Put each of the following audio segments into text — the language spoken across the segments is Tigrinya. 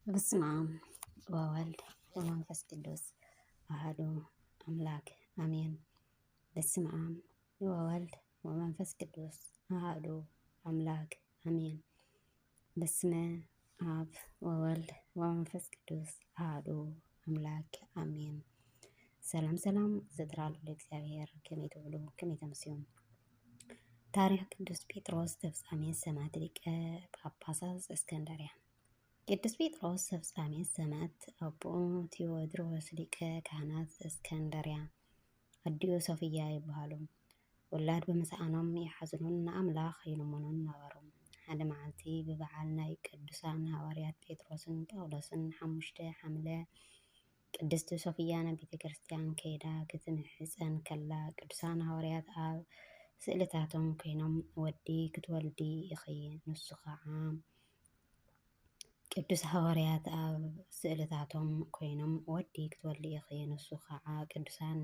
በስመ አብ ወወልድ ወመንፈስ ቅዱስ አሐዱ አምላክ አሜን። በስመ አብ ወወልድ ወመንፈስ ቅዱስ አሐዱ አምላክ አሜን። በስመ አብ ወወልድ ወመንፈስ ቅዱስ አሐዱ አምላክ አሜን። ሰላም ሰላም ዘትራሉ ለእግዚአብሔር ከመይ ትብሉ ከመይ ተመስዮም። ታሪክ ቅዱስ ጴጥሮስ ተፍጻሜት ሰማዕት ሊቀ ጳጳሳት እስክንድርያ። ቅዱስ ጴጥሮስ ተፍጻሜት ሰማዕት አቡኡ ቴዎድሮስ ሊቀ ካህናት እስክንድርያ አዲዮ ሶፍያ ይበሃሉ። ወላድ ብምስኣኖም ይሓዝኑን ንኣምላኽ ይልምኑን ነበሩ። ሓደ መዓልቲ ብበዓል ናይ ቅዱሳን ሃዋርያት ጴጥሮስን ጳውሎስን 5 ሐምለ ቅድስቲ ሶፍያ ናብ ቤተ ክርስቲያን ከይዳ ክትምሕፀን ከላ ቅዱሳን ሃዋርያት ኣብ ስእልታቶም ኮይኖም ወዲ ክትወልዲ ኢኺ ንሱ ከዓ ቅዱስ ሃዋርያት ኣብ ስእልታቶም ኮይኖም ወዲ ክትወልዲ ኢኺ ንሱ ከዓ ቅዱሳን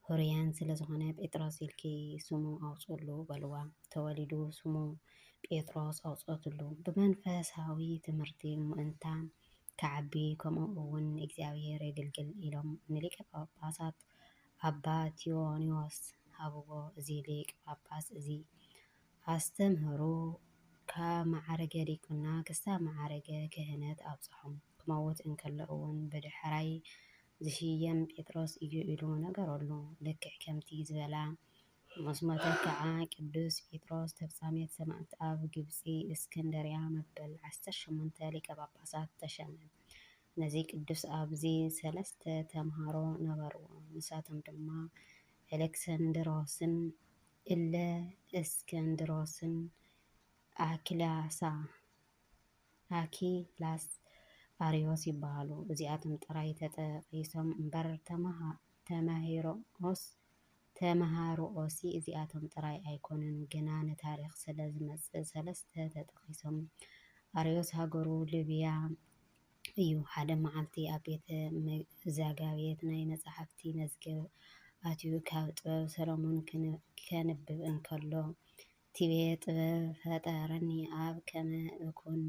ሆርያን ስለ ዝኾነ ጴጥሮስ ኢልኪ ስሙ ኣውፅሉ በልዋ። ተወሊዱ ስሙ ጴጥሮስ ኣውፅትሉ ብመንፈሳዊ ትምህርቲ ምእንታ ከዓቢ ከምኡ እውን እግዚአብሔር የግልግል ኢሎም ንሊቀ ጳጳሳት ኣባ ቴዎኒዎስ ሃብዎ። እዚ ሊቅ ጳጳስ እዚ ኣስተምህሩ ካብ ማዕረገ ዲቁና ክሳብ ማዕረገ ክህነት ኣብፅሖም። ክመውት እንከሎ እውን ብድሕራይ ዝሽየም ጴጥሮስ እዩ ኢሉ ነገረሉ። ልክዕ ከምቲ ዝበላ መስሞተ ከዓ ቅዱስ ጴጥሮስ ተፍጻሜት ሰማዕት ኣብ ግብፂ እስክንድርያ መበል 18 ሊቀ ጳጳሳት ተሸመ። ነዚ ቅዱስ ኣብዚ 3 ተምሃሮ ነበርዎ። ንሳቶም ድማ ኤሌክሰንድሮስን እለ እስክንድሮስን አኪላስ አሪዮስ ይበሃሉ። እዚኣቶም ጥራይ ተጠቂሶም እምበር ተማሂሮኦሲ እዚኣቶም ጥራይ ኣይኮኑን። ግና ንታሪክ ስለ ዝመፅእ 3 ተጠቂሶም። አሪዮስ ሃገሩ ሊብያ እዩ። ሓደ መዓልቲ ኣብ ቤተ መዛጋቤት ናይ መፅሓፍቲ መዝገብ ኣትዩ ካብ ጥበብ ሰሎሞን ከንብብ እንከሎ ቲቤ ጥበብ ፈጠረኒ ኣብ ከመ እኩን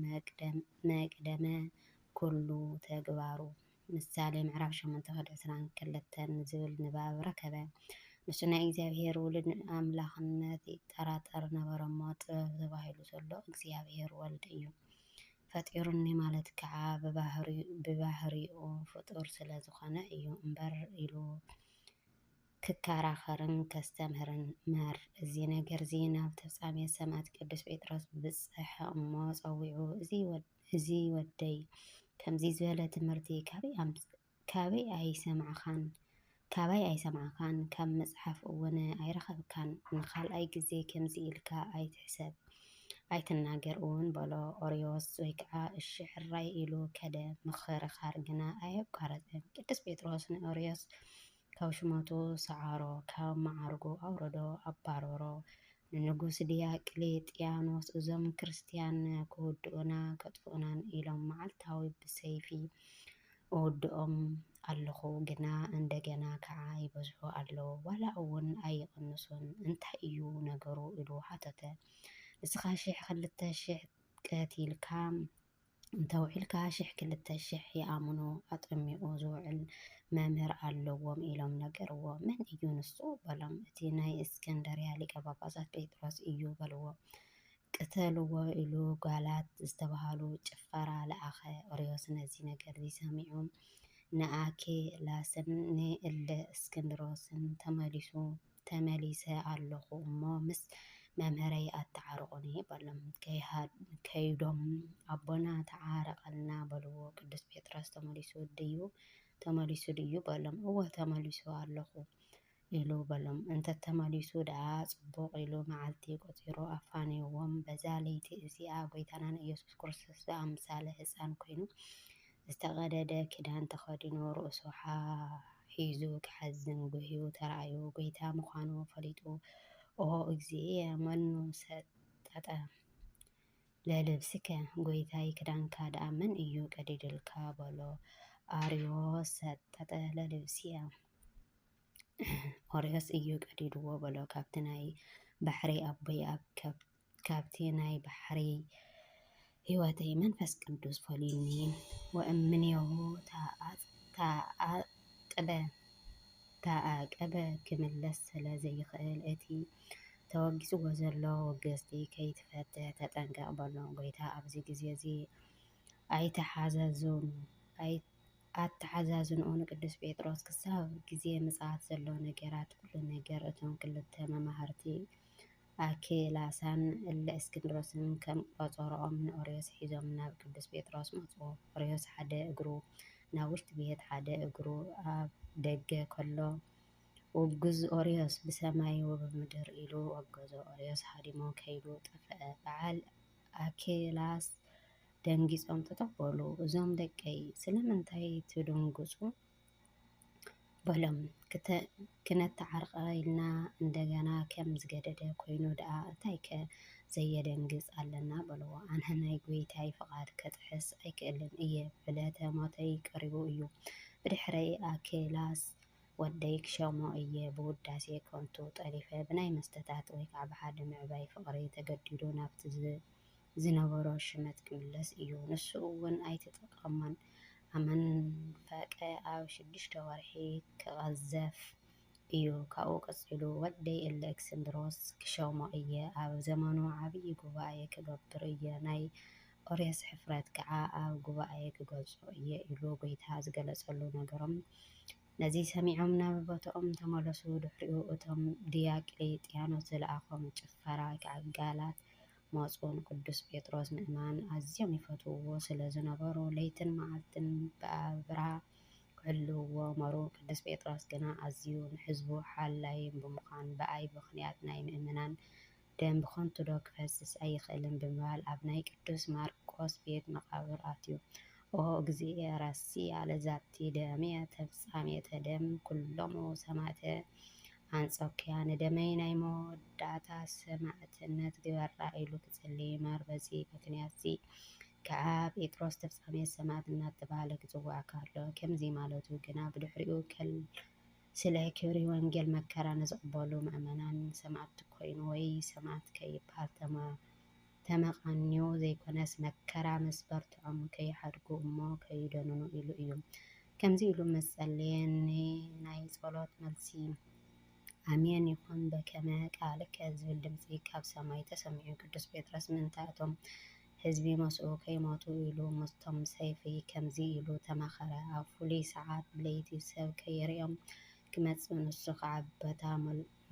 መቅደመ ኩሉ ተግባሩ ምሳሌ ምዕራፍ 8:22 ዝብል ንባብ ረከበ። ንሱ ናይ እግዚአብሔር ውሉድ ኣምላኽነት ይጠራጠር ነበረ እሞ ጥበብ ተባሂሉ ዘሎ እግዚአብሔር ወልድ እዩ። ፈጢሩኒ ማለት ከዓ ብባህሪኡ ፍጡር ስለ ዝኾነ እዩ እምበር ኢሉ ክከራኸርን ከስተምህርን መር። እዚ ነገር እዚ ናብ ተፍጻሜት ሰማዕት ቅዱስ ጴጥሮስ ብፅሕ እሞ ፀዊዑ እዚ ወደይ ከምዚ ዝበለ ትምህርቲ ካበይ ኣይሰማዕካን ካብ መፅሓፍ እውን ኣይረኸብካን። ንኻልኣይ ግዜ ከምዚ ኢልካ ኣይትሕሰብ ኣይትናገር እውን በሎ። ኦርዮስ ወይ ከዓ እሺ ሕራይ ኢሉ ከደ። ምክርኻር ግና ኣየቋረፀን። ቅዱስ ጴጥሮስ ንኦርዮስ ካብ ሹመቱ ሰዓሮ፣ ካብ ማዕርጉ ኣውረዶ፣ ኣባረሮ። ንንጉስ ዲዮቅልጥያኖስ እዞም ክርስቲያን ክውድኡና ከጥፍኡናን ኢሎም መዓልታዊ ብሰይፊ እውድኦም ኣለኹ። ግና እንደገና ከዓ ይበዝሑ ኣለዉ፣ ዋላ እውን ኣይቕንሱን። እንታይ እዩ ነገሩ ኢሉ ሓተተ። ንስኻ 2,000 ቀቲልካ እንተውዒልካ 2,000 ይኣምኑ ኣጠሚቑ ዝውዕል መምህር ኣለዎም ኢሎም ነገርዎ። መን እዩ ንሱ በሎም። እቲ ናይ እስክንድርያ ሊቀ ጳጳሳት ጴጥሮስ እዩ በልዎ። ቅተልዎ ኢሉ ጓላት ዝተባሃሉ ጭፈራ ለኣኸ። ኦርዮስ ነዚ ነገር እዚ ሰሚዑ ንኣኬላስን ንእለ እስክንድሮስን ተመሊሰ ኣለኹ እሞ ምስ መምህረይ ኣተዓርቑኒ በሎም። ከይዶም ኣቦና ተዓረቐልና በልዎ። ቅዱስ ጴጥሮስ ተመሊሱ ድዩ በሎም። እወ ተመሊሱ ኣለኹ ኢሉ በሎም። እንተተመሊሱ ደኣ ፅቡቕ ኢሉ መዓልቲ ቆፂሩ ኣፋኒዎም። በዛ ለይቲ እዚኣ ጎይታናን ኢየሱስ ክርስቶስ ብኣምሳለ ህፃን ኮይኑ ዝተቀደደ ክዳን ተኸዲኑ ርእሱ ሒዙ ክሓዝን ጉሂቡ ተራእዩ ጎይታ ምዃኑ ፈሊጡ ኦ እግዚእ መኑ ሰጠጠ ለልብስከ ጎይታይ ክዳንካ ደኣ መን እዩ ቀዲድልካ በሎ። አርዮስ ሰጠጠ ለልብስየ ኦርዮስ እዩ ቀዲድዎ በሎ። ካብቲ ናይ ባሕሪ ኣቦይ ካብቲ ናይ ባሕሪ ህይወተይ መንፈስ ቅዱስ ፈልዩኒ ወእምኔሁ ተኣቀበ ክምለስ ስለ ዘይኽእል እቲ ተወጊስዎ ዘሎ ወገዝቲ ከይትፈትሕ ተጠንቀቕ በሎ። ጎይታ ኣብዚ ግዜ እዚ ኣተሓዛዝንኡ ንቅዱስ ጴጥሮስ ክሳብ ግዜ ምጽኣት ዘሎ ነገራት ኩሉ ነገር እቶም ክልተ መማህርቲ ኣኬላሳን እለ እስክንድሮስን ከም ቆፀሮኦም ንኦርዮስ ሒዞም ናብ ቅዱስ ጴጥሮስ መፁ። ኦርዮስ ሓደ እግሩ ናብ ውሽጢ ቤት ሓደ እግሩ ኣብ ደገ ከሎ ውግዝ ኦርዮስ ብሰማይ ወብምድር ኢሉ ወገዞ። ኦርዮስ ሃዲሙ ከይዱ ጠፍአ። በዓል ኣኬላስ ደንጊጾም ተጠበሉ። እዞም ደቀይ ስለምንታይ ትድንግጹ በሎም። ክነተዓርቀ ኢልና እንደገና ከም ዝገደደ ኮይኑ ደኣ እንታይ ከ ዘየደንግጽ ኣለና በልዎ። ኣነ ናይ ጎይታይ ፍቓድ ከጥሕስ ኣይክእልን እየ። ዕለተ ሞተይ ቀሪቡ እዩ። ብድሕረይ ኣኬላስ ወደይ ክሸሞ እየ። ብውዳሴ ከንቱ ጠሊፈ ብናይ መስተታት ወይ ከዓ ብሓደ ምዕባይ ፍቅሪ ተገዲዱ ናብቲ ዝነበሮ ሽመት ክምለስ እዩ። ንሱ እውን ኣይተጠቐመን። ኣመንፈቀ ኣብ 6 ወርሒ ክቐዘፍ እዩ። ካብኡ ቀፂሉ ወደይ እለ እስክንድሮስ ክሸሞ እየ። ኣብ ዘመኑ ዓብይ ጉባኤ ክገብር እየ። ናይ ኦርዮስ ሕፍረት ከዓ ኣብ ጉባኤ ክገልጾ እየ ኢሉ ጎይታ ዝገለጸሉ ነገሮም ነዚ ሰሚዖም ናብ ቦታኦም ተመለሱ። ድሕሪኡ እቶም ዲዮቅልጥያኖስ ዝለኣኾም ጭፈራ ጋላት መፁ። ንቅዱስ ጴጥሮስ ምእማን ኣዝዮም ይፈትውዎ ስለ ዝነበሩ ለይትን መዓልትን ብኣብርሃ ክሕልውዎ መሩ። ቅዱስ ጴጥሮስ ግና ኣዝዩ ንህዝቡ ሓላይ ብምዃን በኣይ ምኽንያት ናይ ምእመናን ደም ብኸንቱ ዶ ክፈስስ ኣይኽእልን ብምባል ኣብ ናይ ቅዱስ ማርቆስ ቤት መቃብር ኣትዩ። ኦ እግዚእ ረሲያ ለዛቲ ደምየ ተፍጻሜተ ደም ኩሎሙ ሰማዕተ አንጾኪያ ንደመይ ናይ መወዳእታ ሰማዕትነት ግበራ ኢሉ ክጽሊ ይመር። በዚ ምክንያት እዚ ከዓ ጴጥሮስ ተፍጻሜት ሰማዕትነት ተባሃለ ክጽዋዕ ከሎ ከምዚ ማለቱ ግና ብድሕሪኡ ስለ ክብሪ ወንጌል መከራ ንዝቕበሉ ምእመናን ሰማዕቲ ኮይኑ ወይ ሰማዕት ከይበሃል ተመቓኒዩ ዘይኮነስ መከራ ምስ በርትዖም ከይሓድጉ እሞ ከይደንኑ ኢሉ እዩ። ከምዚ ኢሉ ምስ ጸለየ ናይ ጸሎት መልሲ ኣሜን ይኹን በከመ ቃልከ ዝብል ድምፂ ካብ ሰማይ ተሰሚዑ። ቅዱስ ጴጥሮስ ምንታይ እቶም ህዝቢ መስኡ ከይሞቱ ኢሉ ምስቶም ሰይፊ ከምዚ ኢሉ ተማኸረ። ኣብ ፍሉይ ሰዓት ብለይቲ ሰብ ከይርኦም ክመጽእ ንሱ ከዓ በታ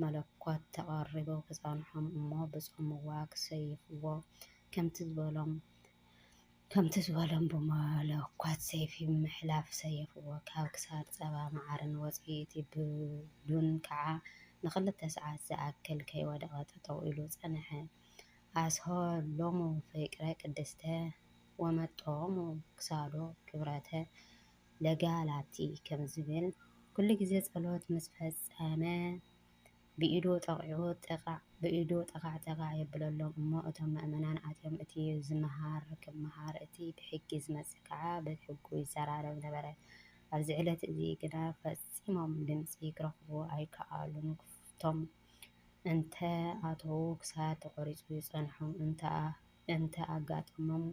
መለኮት ተቐሪቡ ክጸንሖም እሞ ብጾምዋ ክሰይፍዎ ከምቲ ዝበሎም ብመለኮት ሰይፊ ምሕላፍ ሰይፍዎ። ካብ ክሳድ ጸባ መዓርን ወፂኢት ብዱን ከዓ ን2 ሰዓት ዝኣክል ከይወደቐ ጠጠው ኢሉ ጸንሐ። ኣስሆሎሙ ፍቅረ ቅድስተ ወመጦሙ ክሳዶ ክብረተ ለጋላቲ ከም ዝብል ኩሉ ግዜ ጸሎት ምስ ፈጸመ ብኢዱ ጠቃዕ የብለሎም እሞ እቶም ምእመናን ኣትዮም እቲ ዝመሃር ክመሃር እቲ ብሕጊ ዝመጽእ ከዓ ብሕጉ ይዘራረብ ነበረ። ኣብዚ ዕለት እዚ ግና ፈጺሞም ድምፂ ክረኽቡ ኣይከኣሉን። ክፍቶም እንተ ኣተዉ ክሳድ ተቆሪጹ ይጸንሑ። እንተ ኣጋጠሞም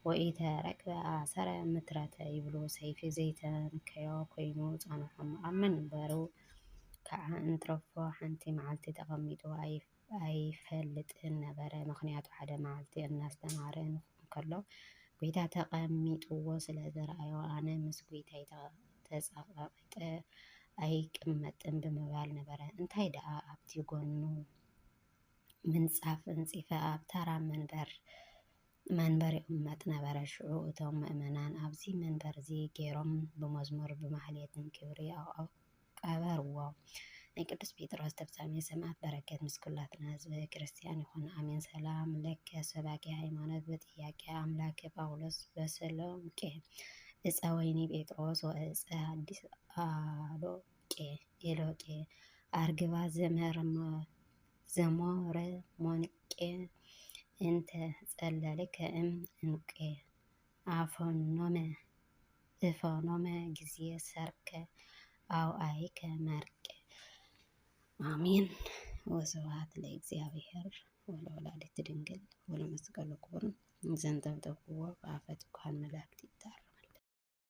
ወኢተረክበ ኣሰረ ምትረተ ይብሉ። ሰይፊ ዘይተንከዮ ኮይኑ ጸንሖም። ኣብ መንበሩ ከዓ እንትረፎ ሓንቲ መዓልቲ ተቐሚጡ ኣይፈልጥን ነበረ። ምክንያቱ ሓደ መዓልቲ እናስተማሃረ እንከሎ ጎይታ ተቐሚጥዎ ስለ ዘረኣዮ ኣነ ምስ ጎይታይ ተጸቓቒጠ ኣይቅመጥን ብምባል ነበረ። እንታይ ደኣ ኣብቲ ጎኑ ምንጻፍ እንጺፈ ኣብ ተራ መንበር ይቕመጥ ነበረ። ሽዑ እቶም ምእመናን ኣብዚ መንበር እዚ ገይሮም ብመዝሙር ብማህሌትን ክብሪ ቀበርዎ። ናይ ቅዱስ ጴጥሮስ ተፍጻሜት ሰማዕት በረከት ምስ ኩላትና ህዝበ ክርስቲያን ይኹን አሜን። ሰላም ለከ ሰባኪ ሃይማኖት በጥያቄ አምላከ ጳውሎስ በሰሎምቄ እፀ ወይኒ ጴጥሮስ ወእፀ ሐዲስ ኤሎቄ አርግባ ዘሞረ ሞንቄ እንተ ጸለልከ እንቄ እፎኖመ ጊዜ ሰርከ አውአይከ መርቄ አሜን። ወስብሐት ለእግዚአብሔር ወለወላዲቱ ድንግል ወለመስቀሉ ክቡር። ዘንጠብጠብዎ ብኣፈ ትጓሃል